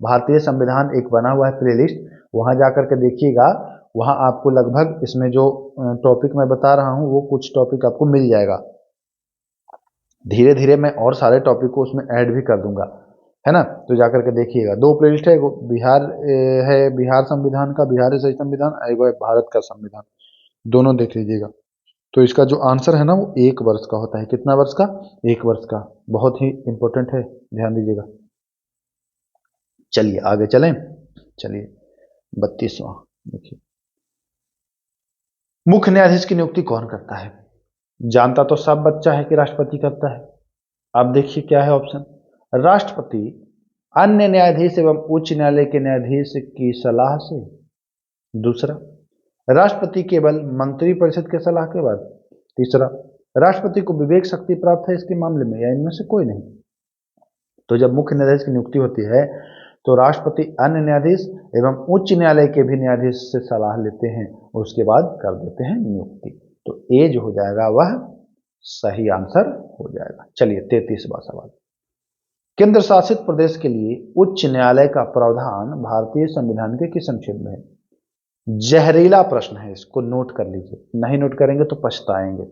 भारतीय संविधान एक बना हुआ है प्लेलिस्ट, वहां जाकर के देखिएगा, वहां आपको लगभग इसमें जो टॉपिक मैं बता रहा हूं वो कुछ टॉपिक आपको मिल जाएगा। धीरे धीरे मैं और सारे टॉपिक को उसमें ऐड भी कर दूंगा, है ना। तो जाकर के देखिएगा, 2 प्लेलिस्ट है, बिहार है, बिहार संविधान का, बिहार सही संविधान, एगो है भारत का संविधान, दोनों देख लीजिएगा। तो इसका जो आंसर है ना वो 1 वर्ष का होता है। कितना वर्ष का? 1 वर्ष का। बहुत ही इंपॉर्टेंट है, ध्यान दीजिएगा। चलिए आगे चलें। चलिए 32वां देखिए, मुख्य न्यायाधीश की नियुक्ति कौन करता है? जानता तो सब बच्चा है कि राष्ट्रपति करता है। अब देखिए क्या है ऑप्शन। राष्ट्रपति अन्य न्यायाधीश एवं उच्च न्यायालय के न्यायाधीश की सलाह से। दूसरा, राष्ट्रपति केवल मंत्रिपरिषद के सलाह के बाद। तीसरा, राष्ट्रपति को विवेक शक्ति प्राप्त है इसके मामले में, या इनमें से कोई नहीं। तो जब मुख्य न्यायाधीश की नियुक्ति होती है तो राष्ट्रपति अन्य न्यायाधीश एवं उच्च न्यायालय के भी न्यायाधीश से सलाह लेते हैं, उसके बाद कर देते हैं नियुक्ति। तो ए जो हो जाएगा वह सही आंसर हो जाएगा। चलिए 33वां सवाल। केंद्र शासित प्रदेश के लिए उच्च न्यायालय का प्रावधान भारतीय संविधान के किस अनुच्छेद में है? जहरीला प्रश्न है, इसको नोट कर लीजिए, नहीं नोट करेंगे तो पछताएंगे।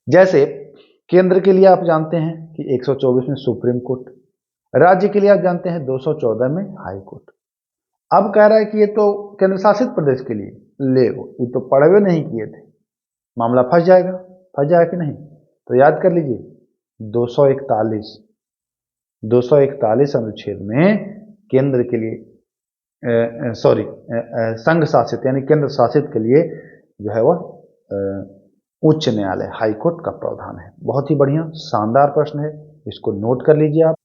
जैसे केंद्र के लिए आप जानते हैं कि 124 में सुप्रीम कोर्ट, राज्य के लिए आप जानते हैं 214 में हाई कोर्ट। अब कह रहा है कि ये तो केंद्र शासित प्रदेश के लिए, ले ये तो पढ़वे नहीं किए थे, मामला फंस जाएगा। फंस जाए कि नहीं? तो याद कर लीजिए 241 अनुच्छेद में केंद्र के लिए संघ शासित यानी केंद्र शासित के लिए जो है वह उच्च न्यायालय हाई कोर्ट का प्रावधान है। बहुत ही बढ़िया शानदार प्रश्न है, इसको नोट कर लीजिए आप।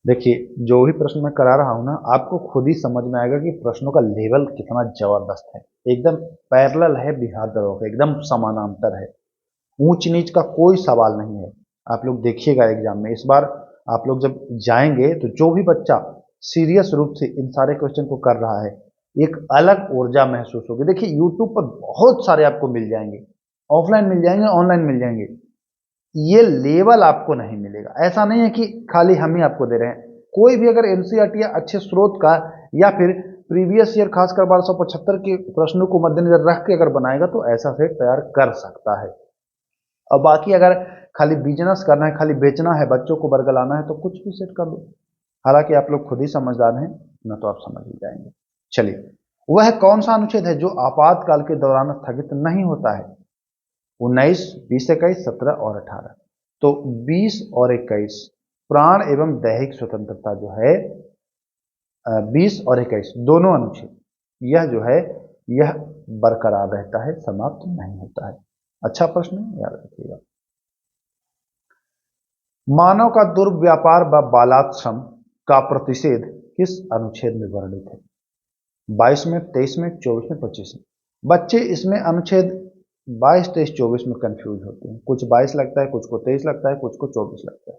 देखिए जो भी प्रश्न मैं करा रहा हूं ना, आपको खुद ही समझ में आएगा कि प्रश्नों का लेवल कितना जबरदस्त है। एकदम पैरेलल है बिहार दरों का, एकदम समानांतर है, ऊंच नीच का कोई सवाल नहीं है। आप लोग देखिएगा एग्जाम में इस बार आप लोग जब जाएंगे तो जो भी बच्चा सीरियस रूप से इन सारे क्वेश्चन को कर रहा है, एक अलग ऊर्जा महसूस होगी। देखिए यूट्यूब पर बहुत सारे आपको मिल जाएंगे, ऑफलाइन मिल जाएंगे, ऑनलाइन मिल जाएंगे, ये लेवल आपको नहीं मिलेगा। ऐसा नहीं है कि खाली हम ही आपको दे रहे हैं, कोई भी अगर एनसीईआरटी या अच्छे स्रोत का या फिर प्रीवियस ईयर खासकर 1275 के प्रश्नों को मद्देनजर रख के अगर बनाएगा तो ऐसा सेट तैयार कर सकता है। अब बाकी अगर खाली बिजनेस करना है, खाली बेचना है, बच्चों को बरगलाना है, तो कुछ भी सेट कर दो। हालांकि आप लोग खुद ही समझदार हैं, न तो आप समझ ही जाएंगे। चलिए, वह कौन सा अनुच्छेद है जो आपातकाल के दौरान स्थगित नहीं होता है? 19, 20, 21, 17 और 18। तो 20 और 21 प्राण एवं दैहिक स्वतंत्रता जो है 20 और 21 दोनों अनुच्छेद, यह जो है यह बरकरार रहता है, समाप्त नहीं होता है। अच्छा प्रश्न है, याद रखिएगा। मानव का दुर्व्यापार व बालाश्रम का प्रतिषेध किस अनुच्छेद में वर्णित है? 22 में, 23 में, 24 में, 25 में। बच्चे इसमें अनुच्छेद 22, 23, 24 में कंफ्यूज होते हैं, कुछ 22 लगता है, कुछ को 23 लगता है, कुछ को 24 लगता है।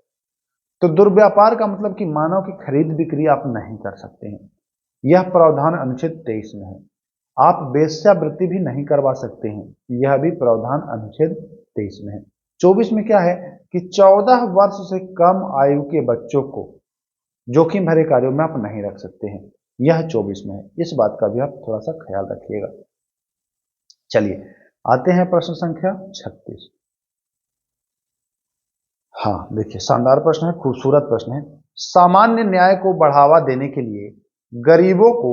तो दुर्व्यापार का मतलब कि मानव की खरीद बिक्री आप नहीं कर सकते हैं, यह प्रावधान अनुच्छेद 23 में है। आप वेश्यावृत्ति भी नहीं करवा सकते हैं, यह भी प्रावधान अनुच्छेद 23 में है। 24 में क्या है कि 14 वर्ष से कम आयु के बच्चों को जोखिम भरे कार्यों में आप नहीं रख सकते हैं, यह 24 में है। इस बात का भी आप थोड़ा सा ख्याल रखिएगा। चलिए आते हैं प्रश्न संख्या 36। हाँ देखिए, शानदार प्रश्न है, खूबसूरत प्रश्न है। सामान्य न्याय को बढ़ावा देने के लिए गरीबों को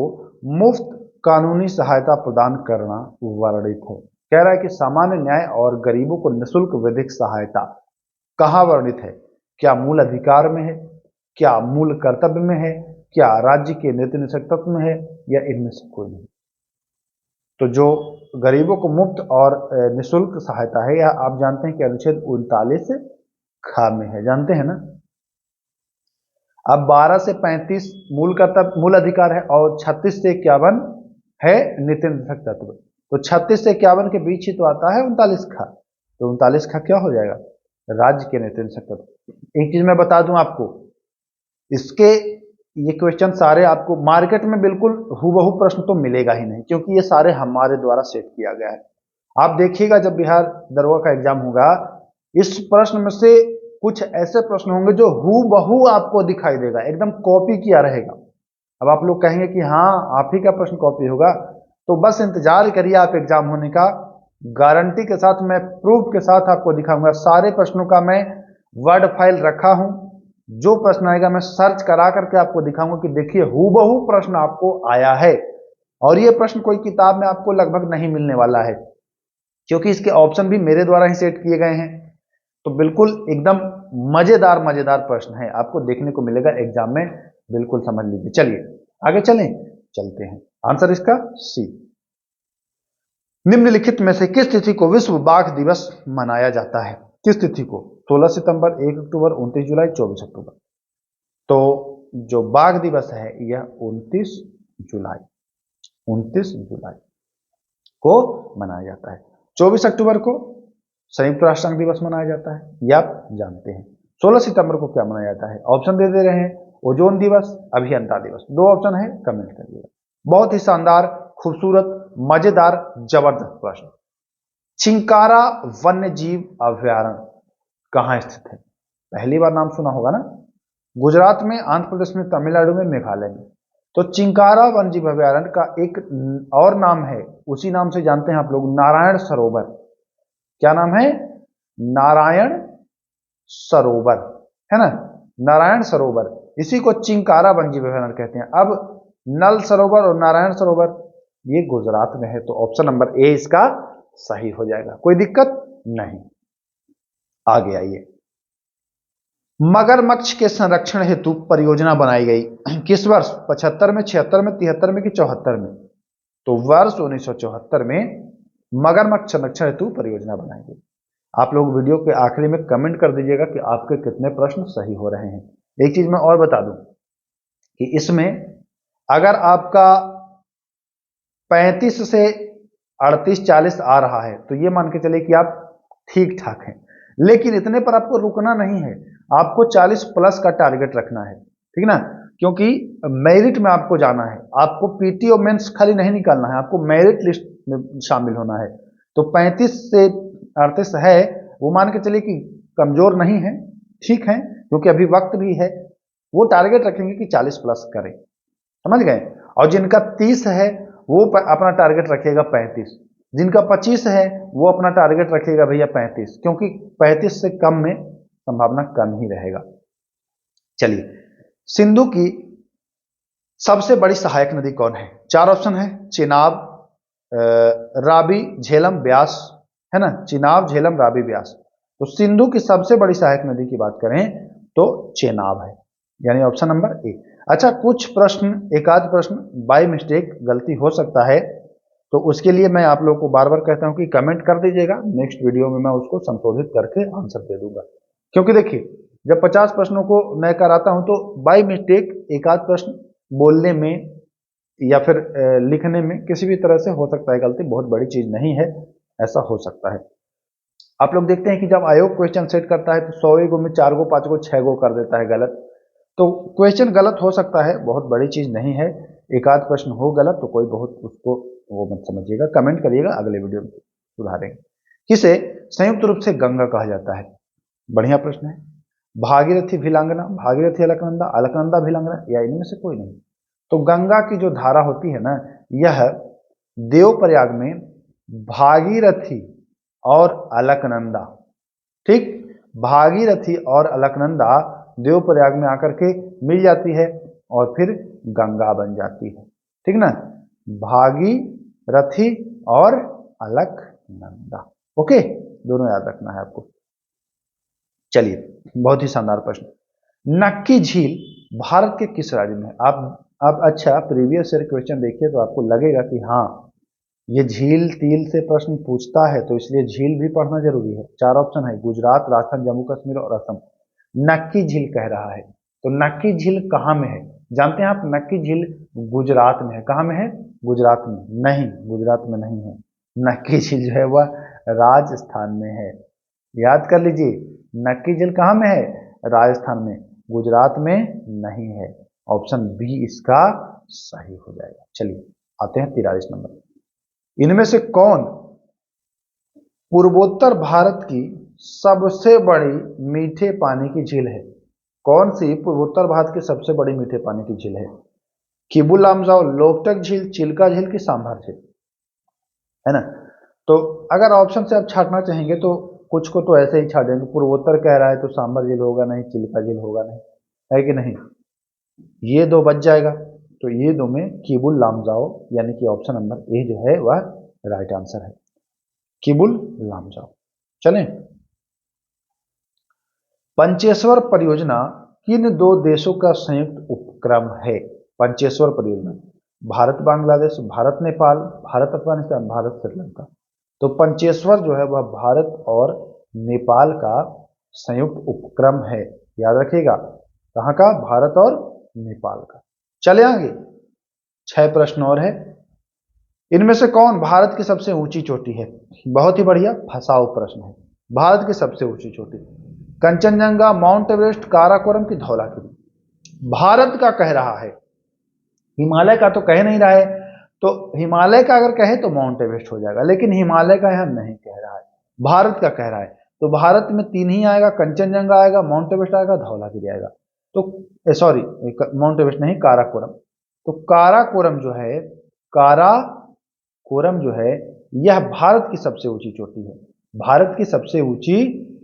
मुफ्त कानूनी सहायता प्रदान करना वर्णित है। कह रहा है कि सामान्य न्याय और गरीबों को निःशुल्क विधिक सहायता कहाँ वर्णित है? क्या मूल अधिकार में है, क्या मूल कर्तव्य में है, क्या राज्य के नीति निषेधत्व में है, या इनमें से कोई नहीं? तो जो गरीबों को मुफ्त और निःशुल्क सहायता है, यह आप जानते हैं कि अनुच्छेद 39 खा में है, जानते हैं ना। अब 12 से 35 मूल कर्तव्य मूल अधिकार है और 36 से 51 है नीति निषेधक तत्व। तो 36 से 51 के बीच ही तो आता है 39 खा। तो 39 खा क्या हो जाएगा? राज्य के नीति निषेधक तत्व। एक चीज मैं बता दूं आपको, इसके ये क्वेश्चन सारे आपको मार्केट में बिल्कुल हूबहू प्रश्न तो मिलेगा ही नहीं, क्योंकि ये सारे हमारे द्वारा सेट किया गया है। आप देखिएगा जब बिहार दरोगा का एग्जाम होगा, इस प्रश्न में से कुछ ऐसे प्रश्न होंगे जो हूबहू आपको दिखाई देगा, एकदम कॉपी किया रहेगा। अब आप लोग कहेंगे कि हाँ आप ही का प्रश्न कॉपी होगा, तो बस इंतजार करिए आप एग्जाम होने का, गारंटी के साथ मैं प्रूफ के साथ आपको दिखाऊंगा। सारे प्रश्नों का मैं वर्ड फाइल रखा हूं, जो प्रश्न आएगा मैं सर्च करा करके आपको दिखाऊंगा कि देखिए हूबहू प्रश्न आपको आया है। और ये प्रश्न कोई किताब में आपको लगभग नहीं मिलने वाला है, क्योंकि इसके ऑप्शन भी मेरे द्वारा ही सेट किए गए हैं। तो बिल्कुल एकदम मजेदार मजेदार प्रश्न है, आपको देखने को मिलेगा एग्जाम में, बिल्कुल समझ लीजिए। चलिए आगे चलते हैं। आंसर इसका सी। निम्नलिखित में से किस तिथि को विश्व बाघ दिवस मनाया जाता है? किस तिथि को? 16 सितंबर, 1 अक्टूबर, 29 जुलाई, 24 अक्टूबर। तो जो बाघ दिवस है यह 29 जुलाई को मनाया जाता है। 24 अक्टूबर को संयुक्त राष्ट्र संघ दिवस मनाया जाता है, यह आप जानते हैं। 16 सितंबर को क्या मनाया जाता है? ऑप्शन दे रहे हैं, ओजोन दिवस, अभियंता दिवस। दो ऑप्शन है, कमेंट करिएगा। बहुत ही शानदार, खूबसूरत, मजेदार, जबरदस्त प्रश्न। चिंकारा वन्य जीव अभ्यारण्य कहां स्थित है? पहली बार नाम सुना होगा ना। गुजरात में, आंध्र प्रदेश में, तमिलनाडु में, मेघालय में। तो चिंकारा वन्य जीव अभ्यारण्य का एक और नाम है, उसी नाम से जानते हैं आप लोग, नारायण सरोवर। क्या नाम है? नारायण सरोवर, है ना, नारायण सरोवर। इसी को चिंकारा वन्य जीव अभ्यारण्य कहते हैं। अब नल सरोवर और नारायण सरोवर ये गुजरात में है, तो ऑप्शन नंबर ए इसका सही हो जाएगा। कोई दिक्कत? नहीं। आगे आइए। मगरमच्छ के संरक्षण हेतु परियोजना बनाई गई किस वर्ष? 75 में, 76 में, 73 में कि 74 में? तो वर्ष 1974 में मगरमच्छ संरक्षण हेतु परियोजना बनाई गई। आप लोग वीडियो के आखिरी में कमेंट कर दीजिएगा कि आपके कितने प्रश्न सही हो रहे हैं। एक चीज मैं और बता दूं कि इसमें अगर आपका 35 से 38-40 आ रहा है तो ये मान के चले कि आप ठीक ठाक हैं, लेकिन इतने पर आपको रुकना नहीं है, आपको 40 प्लस का टारगेट रखना है, ठीक ना? क्योंकि मेरिट में आपको जाना है, आपको पीटी और मेंस खाली नहीं निकालना है, आपको मेरिट लिस्ट में शामिल होना है। तो 35 से 38 है, वो मान के चलिए कि कमजोर नहीं है, ठीक है, क्योंकि अभी वक्त भी है। वो टारगेट रखेंगे कि 40 प्लस करें, समझ गए? और जिनका 30 है वो अपना टारगेट रखेगा 35, जिनका 25 है वो अपना टारगेट रखेगा भैया 35, क्योंकि 35 से कम में संभावना कम ही रहेगा। चलिए, सिंधु की सबसे बड़ी सहायक नदी कौन है? 4 ऑप्शन है, चेनाब, रावी, झेलम, ब्यास, है ना? चेनाब, झेलम, रावी, ब्यास। तो सिंधु की सबसे बड़ी सहायक नदी की बात करें तो चेनाब है, यानी ऑप्शन नंबर ए। अच्छा, कुछ प्रश्न, एक आध प्रश्न बाय मिस्टेक गलती हो सकता है, तो उसके लिए मैं आप लोगों को बार बार कहता हूं कि कमेंट कर दीजिएगा, नेक्स्ट वीडियो में मैं उसको संशोधित करके आंसर दे दूंगा। क्योंकि देखिए, जब 50 प्रश्नों को मैं कराता हूं तो बाय मिस्टेक एक आध प्रश्न बोलने में या फिर लिखने में किसी भी तरह से हो सकता है गलती, बहुत बड़ी चीज नहीं है, ऐसा हो सकता है। आप लोग देखते हैं कि जब आयोग क्वेश्चन सेट करता है तो 100 गो में 4 गो, 5 गो, 6 गो कर देता है गलत। तो क्वेश्चन गलत हो सकता है, बहुत बड़ी चीज नहीं है, एक आध प्रश्न हो गलत तो कोई बहुत उसको वो मत समझिएगा, कमेंट करिएगा, अगले वीडियो में सुधारेंगे। किसे संयुक्त रूप से गंगा कहा जाता है? बढ़िया प्रश्न है। भागीरथी भिलांगना, भागीरथी अलकनंदा, अलकनंदा भिलांगना, या इनमें से कोई नहीं? तो गंगा की जो धारा होती है ना, यह देवप्रयाग में भागीरथी और अलकनंदा, ठीक, भागीरथी और अलकनंदा देवप्रयाग में आकर के मिल जाती है और फिर गंगा बन जाती है, ठीक ना? भागीरथी और अलकनंदा, ओके, दोनों याद रखना है आपको। चलिए, बहुत ही शानदार प्रश्न। नक्की झील भारत के किस राज्य में है? आप अच्छा प्रीवियस ईयर क्वेश्चन देखिए तो आपको लगेगा कि हाँ, ये झील तिल से प्रश्न पूछता है, तो इसलिए झील भी पढ़ना जरूरी है। 4 ऑप्शन है, गुजरात, राजस्थान, जम्मू कश्मीर और असम। नक्की झील कह रहा है, तो नक्की झील कहाँ में है? जानते हैं आप? नक्की झील गुजरात में है। कहाँ में है? गुजरात में नहीं, गुजरात में नहीं है। नक्की झील जो है वह राजस्थान में है, याद कर लीजिए। नक्की झील कहाँ में है? राजस्थान में, गुजरात में नहीं है। ऑप्शन बी इसका सही हो जाएगा। चलिए, आते हैं 43 नंबर। इनमें से कौन पूर्वोत्तर भारत की सबसे बड़ी मीठे पानी की झील है? कौन सी पूर्वोत्तर भारत की सबसे बड़ी मीठे पानी की झील है? किबुल लामजाओ, लोकटक झील, चिल्का झील की सांभर झील, है ना? तो अगर ऑप्शन से आप छाटना चाहेंगे तो कुछ को तो ऐसे ही छाटेंगे, पूर्वोत्तर कह रहा है तो सांभर झील होगा नहीं, चिल्का झील होगा नहीं, है कि नहीं? ये दो बच जाएगा, तो ये दो में किबुल लामजाओ, यानी कि ऑप्शन नंबर ए जो है वह राइट आंसर है, किबुल लामजाओ। चलें, पंचेश्वर परियोजना किन 2 देशों का संयुक्त उपक्रम है? पंचेश्वर परियोजना, भारत बांग्लादेश, भारत नेपाल, भारत अफगानिस्तान, भारत श्रीलंका। तो पंचेश्वर जो है वह भारत और नेपाल का संयुक्त उपक्रम है, याद रखिएगा। कहाँ का? भारत और नेपाल का। चले आगे, 6 प्रश्न और है। इनमें से कौन भारत की सबसे ऊंची चोटी है? बहुत ही बढ़िया, फंसाओ प्रश्न है। भारत की सबसे ऊंची चोटी, कंचनजंगा, माउंट एवरेस्ट, काराकोरम की धौलागिरी? भारत का कह रहा है, हिमालय का तो कह नहीं रहा है। तो हिमालय का अगर कहे तो माउंट एवरेस्ट हो जाएगा, लेकिन हिमालय का यहां नहीं कह रहा है, भारत का कह रहा है। तो भारत में 3 ही आएगा, कंचनजंगा आएगा, माउंट एवरेस्ट आएगा, धौलागिरी आएगा। तो सॉरी, माउंट एवरेस्ट नहीं, काराकोरम। तो काराकोरम जो है, काराकोरम जो है यह भारत की सबसे ऊंची चोटी है, भारत की सबसे ऊंची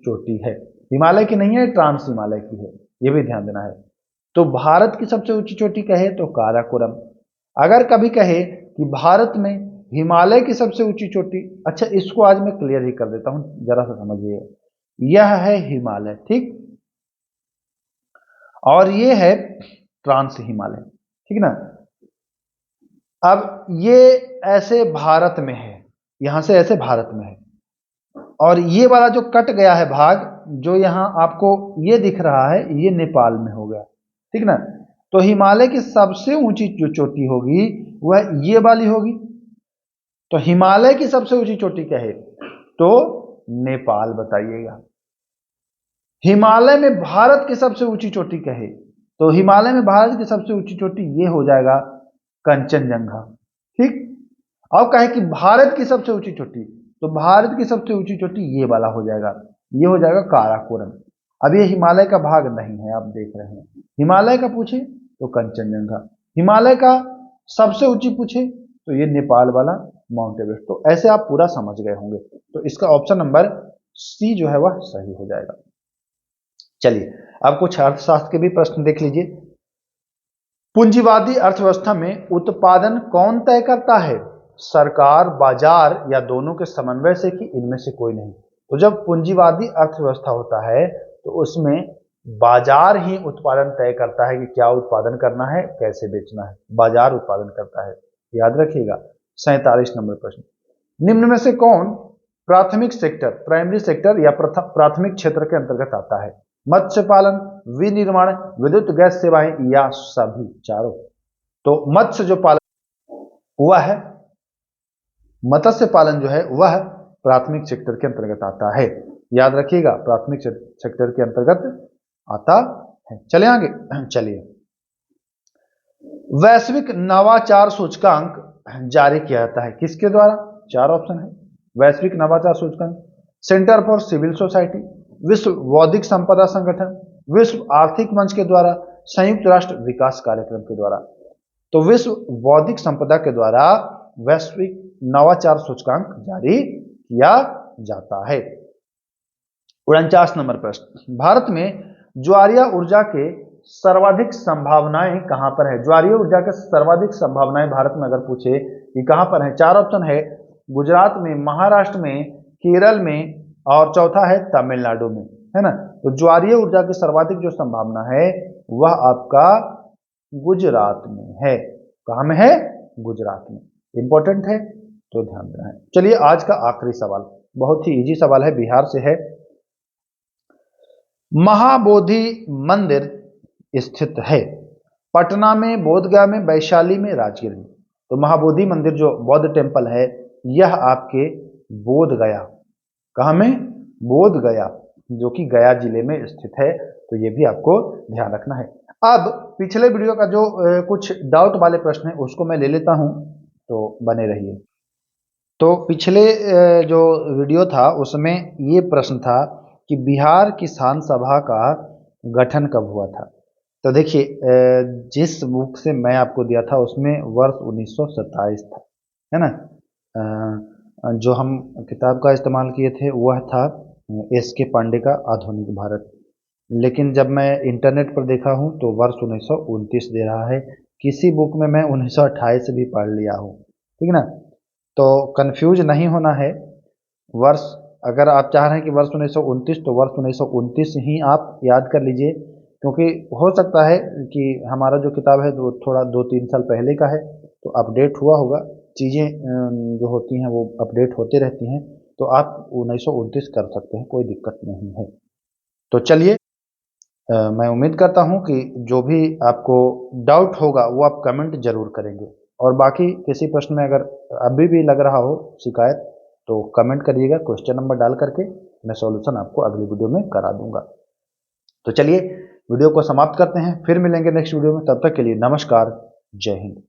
चोटी है, हिमालय की नहीं है, ट्रांस हिमालय की है, यह भी ध्यान देना है। तो भारत की सबसे ऊंची चोटी कहे तो काराकोरम। अगर कभी कहे कि भारत में हिमालय की सबसे ऊंची चोटी। अच्छा, इसको आज मैं क्लियर ही कर देता हूं, जरा सा समझिए। यह है हिमालय, ठीक, और ये है ट्रांस हिमालय, ठीक ना। अब ये ऐसे भारत में है, यहां से ऐसे भारत में है, और ये वाला जो कट गया है भाग, जो यहां आपको ये दिख रहा है, ये नेपाल में हो गया, ठीक ना। तो हिमालय की सबसे ऊंची जो चोटी होगी वह ये वाली होगी। तो हिमालय की सबसे ऊंची चोटी क्या है? तो नेपाल बताइएगा। हिमालय में भारत की सबसे ऊंची चोटी क्या है? तो हिमालय में भारत की सबसे ऊंची चोटी ये हो जाएगा कंचनजंगा, ठीक। अब कहे कि भारत की सबसे ऊंची चोटी, तो भारत की सबसे ऊंची चोटी ये वाला हो जाएगा, ये हो जाएगा काराकोरम। अब ये हिमालय का भाग नहीं है, आप देख रहे हैं। हिमालय का पूछे तो कंचनजंगा, हिमालय का सबसे ऊंची पूछे तो ये नेपाल वाला माउंट एवरेस्ट। तो ऐसे आप पूरा समझ गए होंगे। तो इसका ऑप्शन नंबर सी जो है वह सही हो जाएगा। चलिए, अब कुछ अर्थशास्त्र के भी प्रश्न देख लीजिए। पूंजीवादी अर्थव्यवस्था में उत्पादन कौन तय करता है? सरकार, बाजार या दोनों के समन्वय से, कि इनमें से कोई नहीं? तो जब पूंजीवादी अर्थव्यवस्था होता है तो उसमें बाजार ही उत्पादन तय करता है कि क्या उत्पादन करना है, कैसे बेचना है, बाजार उत्पादन करता है, याद रखिएगा। 47 नंबर प्रश्न, निम्न में से कौन प्राथमिक सेक्टर, प्राइमरी सेक्टर या प्राथमिक क्षेत्र के अंतर्गत आता है? मत्स्य पालन, विनिर्माण, विद्युत गैस सेवाएं या सभी चारों? तो मत्स्य जो पालन हुआ है, मत्स्य पालन जो है वह प्राथमिक सेक्टर के अंतर्गत आता है, याद रखिएगा, प्राथमिक सेक्टर के अंतर्गत आता है। चले आगे, चलिए। वैश्विक नवाचार सूचकांक जारी किया जाता है किसके द्वारा? चार ऑप्शन है। वैश्विक नवाचार सूचकांक, सेंटर फॉर सिविल सोसाइटी, विश्व बौद्धिक संपदा संगठन, विश्व आर्थिक मंच के द्वारा, संयुक्त राष्ट्र विकास कार्यक्रम के द्वारा। तो विश्व बौद्धिक संपदा के द्वारा वैश्विक नवाचार सूचकांक जारी किया जाता है। 49 नंबर प्रश्न, भारत में ज्वारीय ऊर्जा के सर्वाधिक संभावनाएं कहां पर है? ज्वारीय ऊर्जा के सर्वाधिक संभावनाएं भारत में अगर पूछे कि कहां पर है, चार ऑप्शन है। गुजरात में, महाराष्ट्र में, केरल में, और चौथा है तमिलनाडु में, है ना। तो ज्वारीय ऊर्जा की सर्वाधिक जो संभावना है वह आपका गुजरात में है। कहां में है? गुजरात में। इंपॉर्टेंट है तो ध्यान देना है। चलिए, आज का आखिरी सवाल बहुत ही इजी सवाल है, बिहार से है। महाबोधि मंदिर स्थित है पटना में, बोधगया में, वैशाली में, राजगीर में। तो महाबोधि मंदिर जो बौद्ध टेम्पल है यह आपके बोधगया, कहां में? बोधगया, जो कि गया जिले में स्थित है। तो ये भी आपको ध्यान रखना है। अब पिछले वीडियो का जो कुछ डाउट वाले प्रश्न है उसको मैं ले लेता हूं, तो बने रहिए। तो पिछले जो वीडियो था उसमें ये प्रश्न था कि बिहार किसान सभा का गठन कब हुआ था? तो देखिए, जिस बुक से मैं आपको दिया था उसमें वर्ष 1927 था, है ना। जो हम किताब का इस्तेमाल किए थे वह था एस.के. पांडे का आधुनिक भारत। लेकिन जब मैं इंटरनेट पर देखा हूँ तो वर्ष 1929 दे रहा है। किसी बुक में मैं 1928 भी पढ़ लिया हूँ, ठीक ना। तो कंफ्यूज नहीं होना है। वर्ष, अगर आप चाह रहे हैं कि वर्ष 1929, तो वर्ष 1929 ही आप याद कर लीजिए, क्योंकि हो सकता है कि हमारा जो किताब है वो थोड़ा 2-3 साल पहले का है, तो अपडेट हुआ होगा। चीज़ें जो होती हैं वो अपडेट होते रहती हैं, तो आप 1929 कर सकते हैं, कोई दिक्कत नहीं है। तो चलिए, मैं उम्मीद करता हूं कि जो भी आपको डाउट होगा वो आप कमेंट जरूर करेंगे, और बाकी किसी प्रश्न में अगर अभी भी लग रहा हो शिकायत तो कमेंट करिएगा, क्वेश्चन नंबर डाल करके मैं सॉल्यूशन आपको अगली वीडियो में करा दूंगा। तो चलिए, वीडियो को समाप्त करते हैं, फिर मिलेंगे नेक्स्ट वीडियो में। तब तक के लिए नमस्कार, जय हिंद।